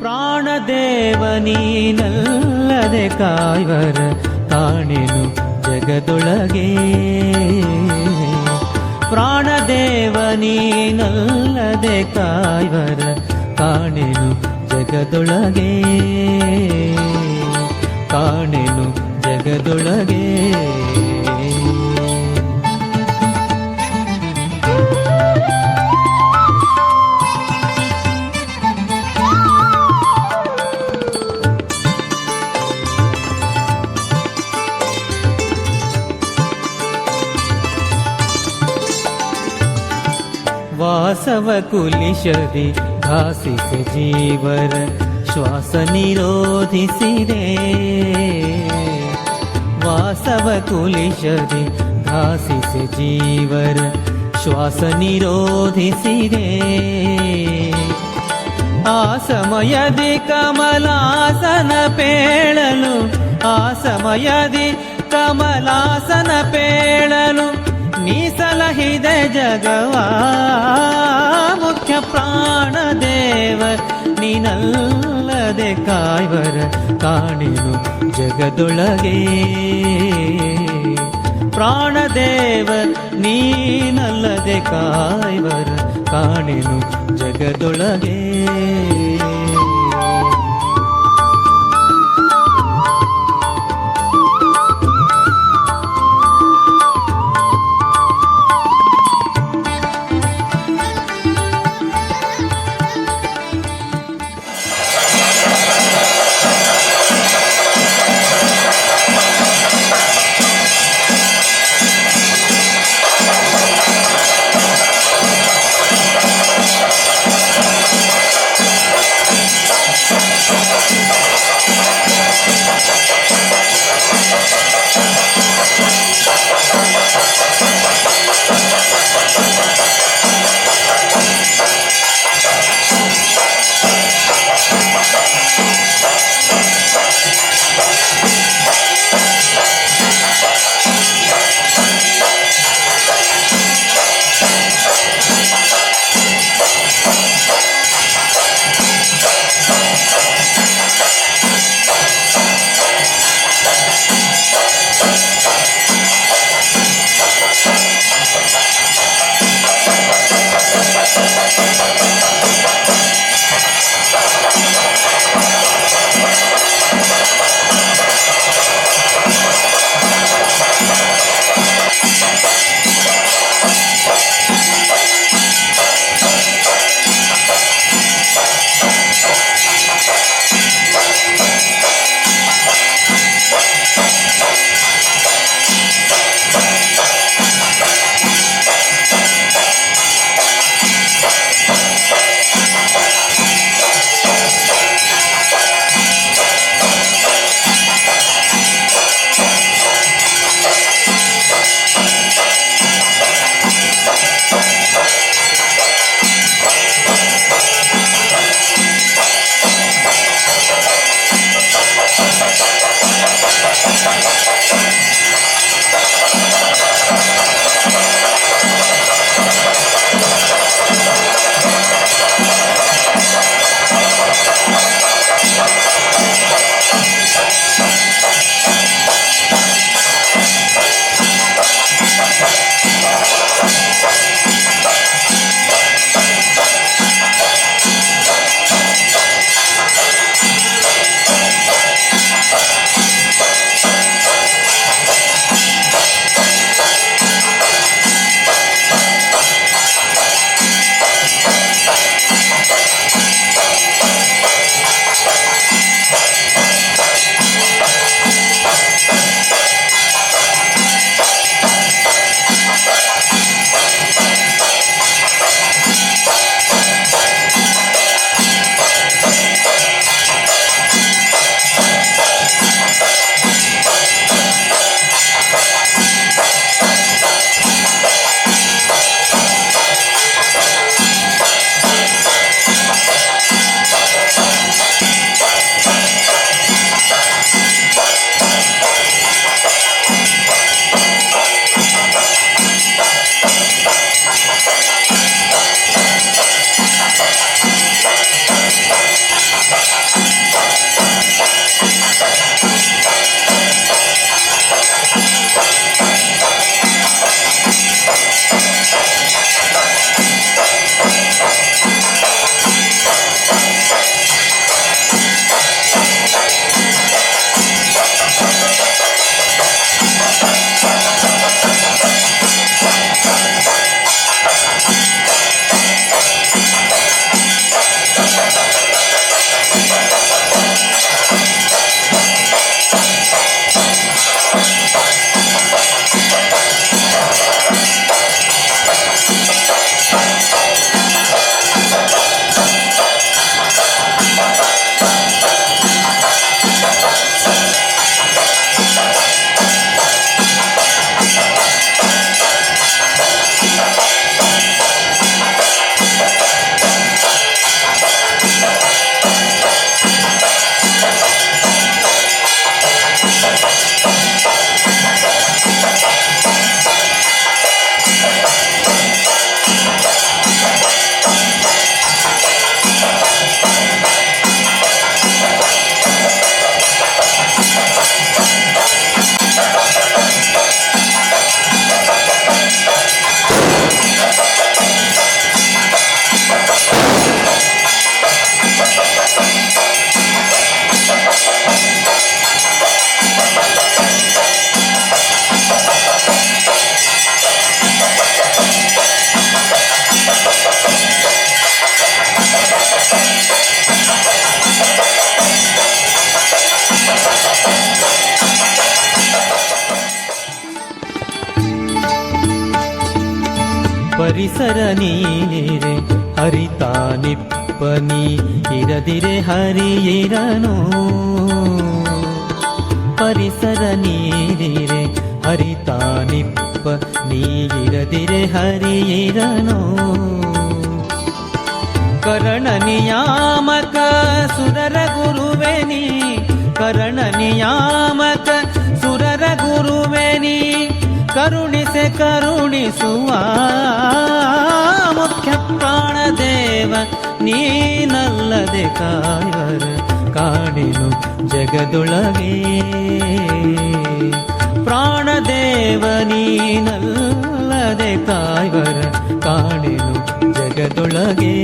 ಪ್ರಾಣದೇವನೀನಲ್ಲದೆ ಕಾಯ್ವರ ಕಾಣೆನು ಜಗದೊಳಗೆ. ಪ್ರಾಣದೇವನೀನಲ್ಲದೆ ಕಾಯ್ವರ ಕಾಣೆನು ಜಗದೊಳಗೆ, ಕಾಣೆನು ಜಗದೊಳಗೆ. ವಾಸವ ಕುಲಿಶದಿ ಘಾಸಿಸಿ ಜೀವರ ಶ್ವಾಸ ನಿರೋಧಿಸಿದೆ. ವಾಸವ ಕುಲಿಶದಿ ಘಾಸಿಸಿ ಜೀವರ ಶ್ವಾಸ ನಿರೋಧಿಸಿದೆ. ಆ ಸಮಯದಿ ಕಮಲಾಸನ ಪೇಳಲು, ಆ ಸಮಯದಿ ಕಮಲಾಸನ ಪೇಳಲು ನೀ ಸಲಹಿದೆ ಜಗವಾ. ಮುಖ್ಯ ಪ್ರಾಣದೇವ ನೀನಲ್ಲದೆ ಕಾಯ್ವರ ಕಾಣೆನು ಜಗದೊಳಗೆ. ಪ್ರಾಣದೇವ ನೀನಲ್ಲದೆ ಕಾಯ್ವರ ಕಾಣೆನು ಜಗದೊಳಗೆ. ಪರಿಸರ ನೀರೆ ಹರಿತಾನಿಪ್ಪನಿ ಇರದಿರೆ ಹರಿಯಿರನು ಪರಿಸರ ನೀರಿರೆ ಹರಿತಾನಿಪ್ಪ ನೀಗಿರದಿರೆ ಹರಿಯಿರನು ಕರಣ ನಿಯಾಮಕ ಸುರರ ಗುರುವೆನಿ ಕರಣ ನಿಯಾಮಕ ಸುರರ ಗುರುವೆನಿ ಕರುಣಿಸೆ ಕರುಣಿಸುವ ಮುಖ್ಯ ಪ್ರಾಣದೇವ ನೀನಲ್ಲದೆ ಕಾಯುವರ ಕಾಣೆನು ಜಗದೊಳಗೆ ಪ್ರಾಣದೇವ ನೀನಲ್ಲದೆ ಕಾಯುವರ ಕಾಣೆನು ಜಗದೊಳಗೆ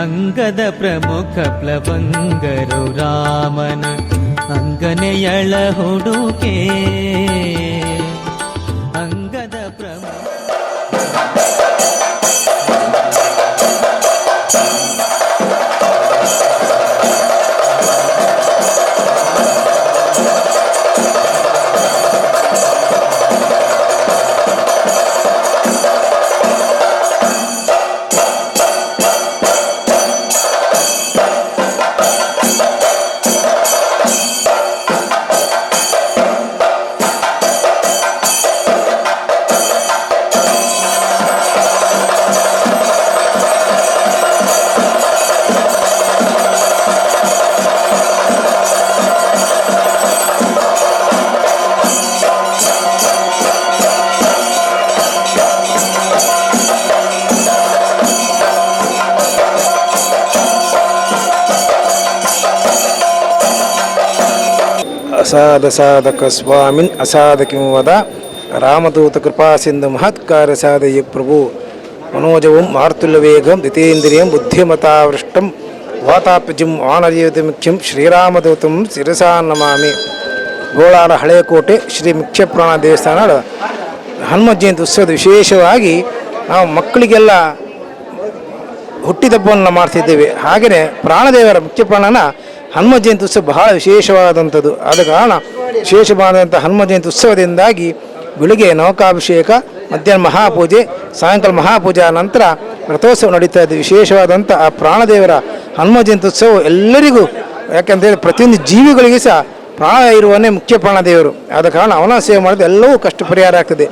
ಅಂಗದ ಪ್ರಮುಖ ಪ್ಲವಂಗರು ರಾಮನ ಅಂಗನೆಯಳ ಹುಡುಕೆ ಅಂಗದ ಪ್ರಮುಖ ಅಸಾಧ ಸಾಧಕ ಸ್ವಾಮಿನ್ ಅಸಾಧ ಕಿಂವದ ರಾಮದೂತ ಕೃಪಾ ಸಿಂಧು ಮಹತ್ಕಾರ್ಯ ಸಾಧಯ ಪ್ರಭು ಮನೋಜವಂ ಮಾರ್ತುಲ್ಯವೇಗಂ ದಿತೇಂದ್ರಿಯಂ ಬುದ್ಧಿಮತಾವೃಷ್ಟಂ ವಾತಾಪ್ಯಜಂ ಆನರ್ಯತೆ ಮುಖ್ಯಂ ಶ್ರೀರಾಮದೂತಂ ಶಿರಸಾ ನಮಾಮಿ. ಬೋಳಾರ ಹಳೆಕೋಟೆ ಶ್ರೀ ಮುಖ್ಯಪ್ರಾಣ ದೇವಸ್ಥಾನ ಹನುಮ ಜಯಂತಿ ಉತ್ಸವದ ವಿಶೇಷವಾಗಿ ನಾವು ಮಕ್ಕಳಿಗೆಲ್ಲ ಹುಟ್ಟಿದಬ್ಬವನ್ನು ಮಾಡ್ತಿದ್ದೇವೆ. ಹಾಗೆಯೇ ಪ್ರಾಣದೇವರ ಮುಖ್ಯಪ್ರಾಣನ ಹನುಮ ಜಯಂತಿ ಉತ್ಸವ ಬಹಳ ವಿಶೇಷವಾದಂಥದ್ದು. ಆದ ಕಾರಣ ವಿಶೇಷವಾದಂಥ ಹನುಮ ಜಯಂತಿ ಉತ್ಸವದಿಂದಾಗಿ ಬೆಳಿಗ್ಗೆ ನೌಕಾಭಿಷೇಕ, ಮಧ್ಯಾಹ್ನ ಮಹಾಪೂಜೆ, ಸಾಯಂಕಾಲ ಮಹಾಪೂಜೆ ನಂತರ ರಥೋತ್ಸವ ನಡೀತಾ ಇದೆ. ವಿಶೇಷವಾದಂಥ ಆ ಪ್ರಾಣದೇವರ ಹನುಮ ಜಯಂತಿ ಉತ್ಸವ ಎಲ್ಲರಿಗೂ, ಯಾಕೆಂತೇಳಿ ಪ್ರತಿಯೊಂದು ಜೀವಿಗಳಿಗೆ ಸಹ ಪ್ರಾಣ ಇರುವವನ್ನೇ ಮುಖ್ಯ ಪ್ರಾಣದೇವರು. ಆದ ಕಾರಣ ಅವನ ಸೇವೆ ಮಾಡಿದ್ರೆ ಎಲ್ಲವೂ ಕಷ್ಟ ಪರಿಹಾರ ಆಗ್ತದೆ.